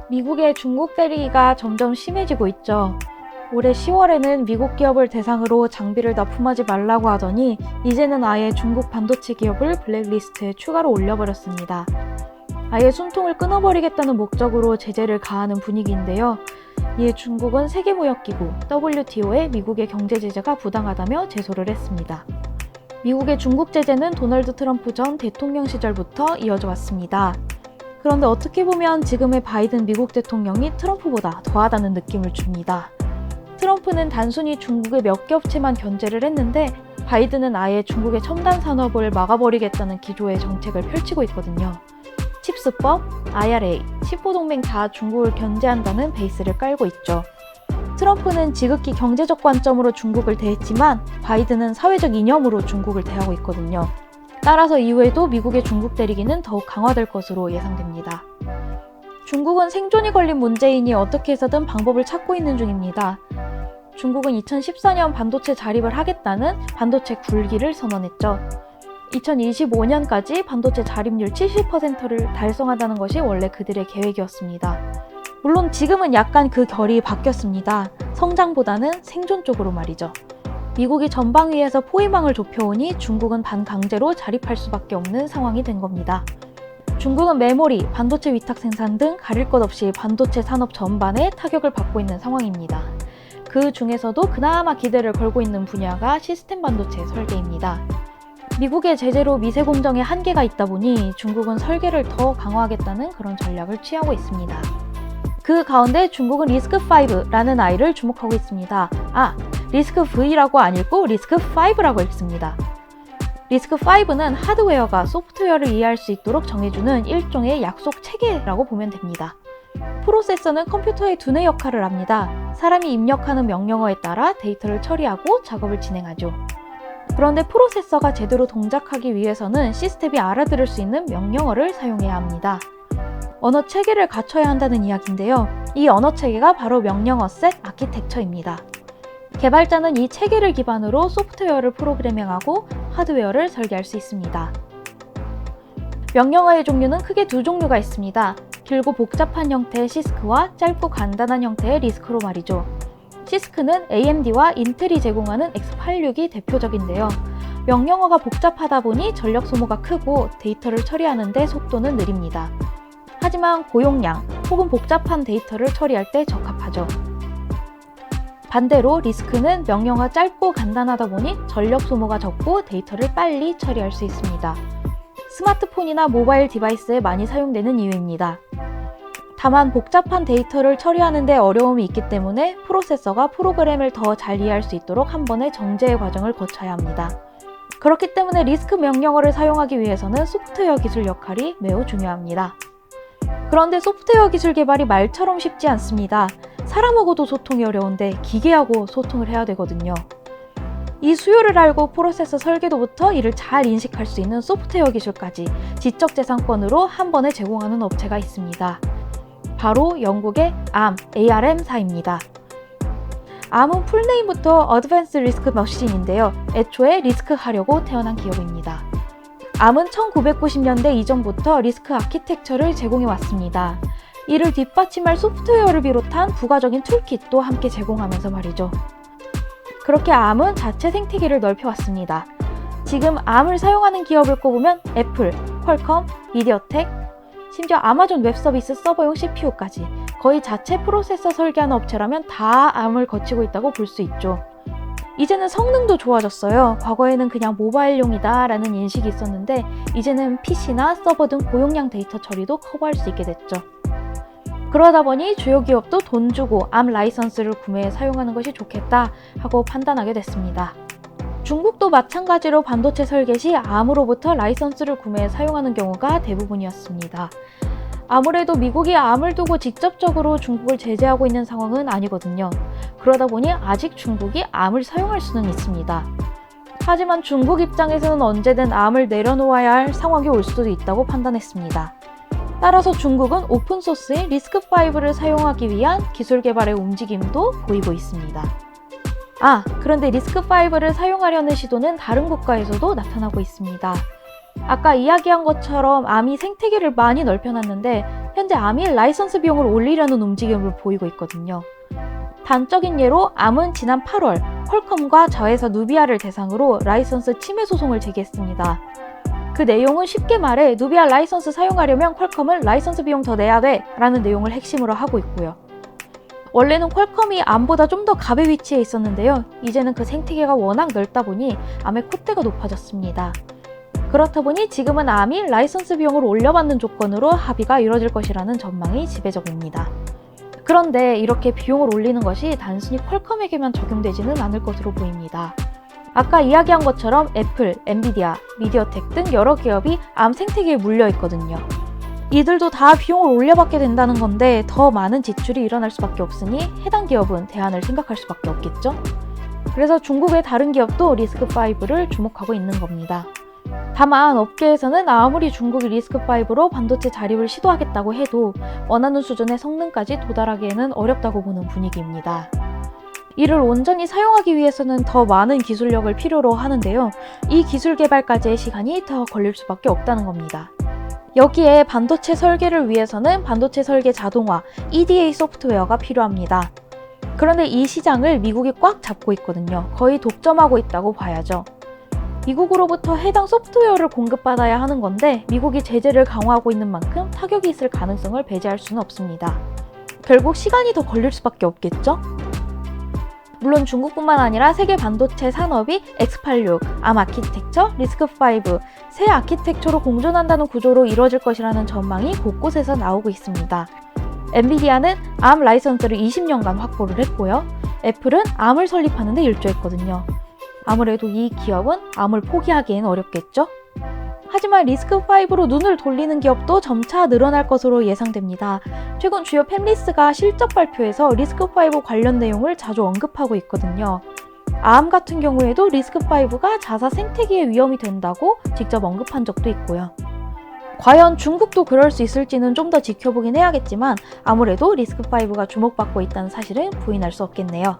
미국의 중국 때리기가 점점 심해지고 있죠. 올해 10월에는 미국 기업을 대상으로 장비를 납품하지 말라고 하더니 이제는 아예 중국 반도체 기업을 블랙리스트에 추가로 올려버렸습니다. 아예 숨통을 끊어버리겠다는 목적으로 제재를 가하는 분위기인데요. 이에 중국은 세계무역기구 WTO에 미국의 경제 제재가 부당하다며 제소를 했습니다. 미국의 중국 제재는 도널드 트럼프 전 대통령 시절부터 이어져 왔습니다. 그런데 어떻게 보면 지금의 바이든 미국 대통령이 트럼프보다 더하다는 느낌을 줍니다. 트럼프는 단순히 중국의 몇 개 업체만 견제를 했는데 바이든은 아예 중국의 첨단 산업을 막아버리겠다는 기조의 정책을 펼치고 있거든요. 칩스법, IRA, 칩보동맹 다 중국을 견제한다는 베이스를 깔고 있죠. 트럼프는 지극히 경제적 관점으로 중국을 대했지만 바이든은 사회적 이념으로 중국을 대하고 있거든요. 따라서 이후에도 미국의 중국 때리기는 더욱 강화될 것으로 예상됩니다. 중국은 생존이 걸린 문재인이 어떻게 해서든 방법을 찾고 있는 중입니다. 중국은 2014년 반도체 자립을 하겠다는 반도체 굴기를 선언했죠. 2025년까지 반도체 자립률 70%를 달성한다는 것이 원래 그들의 계획이었습니다. 물론 지금은 약간 그 결이 바뀌었습니다. 성장보다는 생존 쪽으로 말이죠. 미국이 전방위에서 포위망을 좁혀오니 중국은 반강제로 자립할 수밖에 없는 상황이 된 겁니다. 중국은 메모리, 반도체 위탁 생산 등 가릴 것 없이 반도체 산업 전반에 타격을 받고 있는 상황입니다. 그 중에서도 그나마 기대를 걸고 있는 분야가 시스템 반도체 설계입니다. 미국의 제재로 미세 공정에 한계가 있다 보니 중국은 설계를 더 강화하겠다는 그런 전략을 취하고 있습니다. 그 가운데 중국은 리스크5라는 아이를 주목하고 있습니다. 리스크-V라고 안 읽고 리스크5라고 읽습니다. 리스크5는 하드웨어가 소프트웨어를 이해할 수 있도록 정해주는 일종의 약속 체계라고 보면 됩니다. 프로세서는 컴퓨터의 두뇌 역할을 합니다. 사람이 입력하는 명령어에 따라 데이터를 처리하고 작업을 진행하죠. 그런데 프로세서가 제대로 동작하기 위해서는 시스템이 알아들을 수 있는 명령어를 사용해야 합니다. 언어 체계를 갖춰야 한다는 이야기인데요. 이 언어 체계가 바로 명령어 셋 아키텍처입니다. 개발자는 이 체계를 기반으로 소프트웨어를 프로그래밍하고 하드웨어를 설계할 수 있습니다. 명령어의 종류는 크게 두 종류가 있습니다. 길고 복잡한 형태의 시스크와 짧고 간단한 형태의 리스크로 말이죠. 시스크는 AMD와 인텔이 제공하는 X86이 대표적인데요. 명령어가 복잡하다 보니 전력 소모가 크고 데이터를 처리하는 데 속도는 느립니다. 하지만 고용량 혹은 복잡한 데이터를 처리할 때 적합하죠. 반대로 리스크는 명령어가 짧고 간단하다 보니 전력 소모가 적고 데이터를 빨리 처리할 수 있습니다. 스마트폰이나 모바일 디바이스에 많이 사용되는 이유입니다. 다만 복잡한 데이터를 처리하는 데 어려움이 있기 때문에 프로세서가 프로그램을 더 잘 이해할 수 있도록 한 번의 정제의 과정을 거쳐야 합니다. 그렇기 때문에 리스크 명령어를 사용하기 위해서는 소프트웨어 기술 역할이 매우 중요합니다. 그런데 소프트웨어 기술 개발이 말처럼 쉽지 않습니다. 사람하고도 소통이 어려운데 기계하고 소통을 해야 되거든요. 이 수요를 알고 프로세서 설계도부터 이를 잘 인식할 수 있는 소프트웨어 기술까지 지적재산권으로 한 번에 제공하는 업체가 있습니다. 바로 영국의 ARM사입니다. ARM은 풀네임부터 Advanced Risk Machine인데요. 애초에 리스크 하려고 태어난 기업입니다. ARM은 1990년대 이전부터 리스크 아키텍처를 제공해 왔습니다. 이를 뒷받침할 소프트웨어를 비롯한 부가적인 툴킷도 함께 제공하면서 말이죠. 그렇게 ARM은 자체 생태계를 넓혀왔습니다. 지금 ARM을 사용하는 기업을 꼽으면 애플, 퀄컴, 미디어텍, 심지어 아마존 웹서비스 서버용 CPU까지 거의 자체 프로세서 설계하는 업체라면 다 ARM을 거치고 있다고 볼 수 있죠. 이제는 성능도 좋아졌어요. 과거에는 그냥 모바일용이다 라는 인식이 있었는데 이제는 PC나 서버 등 고용량 데이터 처리도 커버할 수 있게 됐죠. 그러다 보니 주요 기업도 돈 주고 ARM 라이선스를 구매해 사용하는 것이 좋겠다 하고 판단하게 됐습니다. 중국도 마찬가지로 반도체 설계 시 ARM으로부터 라이선스를 구매해 사용하는 경우가 대부분이었습니다. 아무래도 미국이 ARM을 두고 직접적으로 중국을 제재하고 있는 상황은 아니거든요. 그러다 보니 아직 중국이 ARM을 사용할 수는 있습니다. 하지만 중국 입장에서는 언제든 ARM을 내려놓아야 할 상황이 올 수도 있다고 판단했습니다. 따라서 중국은 오픈소스인 리스크5를 사용하기 위한 기술 개발의 움직임도 보이고 있습니다. 그런데 리스크5를 사용하려는 시도는 다른 국가에서도 나타나고 있습니다. 아까 이야기한 것처럼 ARM이 생태계를 많이 넓혀놨는데 현재 암이 라이선스 비용을 올리려는 움직임을 보이고 있거든요. 단적인 예로 암은 지난 8월 퀄컴과 저회사 누비아를 대상으로 라이선스 침해 소송을 제기했습니다. 그 내용은 쉽게 말해 누비아 라이선스 사용하려면 퀄컴은 라이선스 비용 더 내야 돼 라는 내용을 핵심으로 하고 있고요. 원래는 퀄컴이 암보다 좀 더 갑의 위치에 있었는데요. 이제는 그 생태계가 워낙 넓다 보니 암의 콧대가 높아졌습니다. 그렇다 보니 지금은 암이 라이선스 비용을 올려받는 조건으로 합의가 이뤄질 것이라는 전망이 지배적입니다. 그런데 이렇게 비용을 올리는 것이 단순히 퀄컴에게만 적용되지는 않을 것으로 보입니다. 아까 이야기한 것처럼 애플, 엔비디아, 미디어텍 등 여러 기업이 암 생태계에 물려 있거든요. 이들도 다 비용을 올려받게 된다는 건데 더 많은 지출이 일어날 수밖에 없으니 해당 기업은 대안을 생각할 수밖에 없겠죠? 그래서 중국의 다른 기업도 리스크5를 주목하고 있는 겁니다. 다만 업계에서는 아무리 중국이 리스크5로 반도체 자립을 시도하겠다고 해도 원하는 수준의 성능까지 도달하기에는 어렵다고 보는 분위기입니다. 이를 온전히 사용하기 위해서는 더 많은 기술력을 필요로 하는데요. 이 기술 개발까지의 시간이 더 걸릴 수밖에 없다는 겁니다. 여기에 반도체 설계를 위해서는 반도체 설계 자동화, EDA 소프트웨어가 필요합니다. 그런데 이 시장을 미국이 꽉 잡고 있거든요. 거의 독점하고 있다고 봐야죠. 미국으로부터 해당 소프트웨어를 공급받아야 하는 건데 미국이 제재를 강화하고 있는 만큼 타격이 있을 가능성을 배제할 수는 없습니다. 결국 시간이 더 걸릴 수밖에 없겠죠? 물론 중국뿐만 아니라 세계 반도체 산업이 X86, 암 아키텍처, 리스크5, 새 아키텍처로 공존한다는 구조로 이루어질 것이라는 전망이 곳곳에서 나오고 있습니다. 엔비디아는 암 라이선스를 20년간 확보를 했고요. 애플은 암을 설립하는 데 일조했거든요. 아무래도 이 기업은 암을 포기하기엔 어렵겠죠? 하지만 리스크5로 눈을 돌리는 기업도 점차 늘어날 것으로 예상됩니다. 최근 주요 팹리스가 실적 발표에서 리스크5 관련 내용을 자주 언급하고 있거든요. 암 같은 경우에도 리스크5가 자사 생태계에 위험이 된다고 직접 언급한 적도 있고요. 과연 중국도 그럴 수 있을지는 좀 더 지켜보긴 해야겠지만 아무래도 리스크5가 주목받고 있다는 사실은 부인할 수 없겠네요.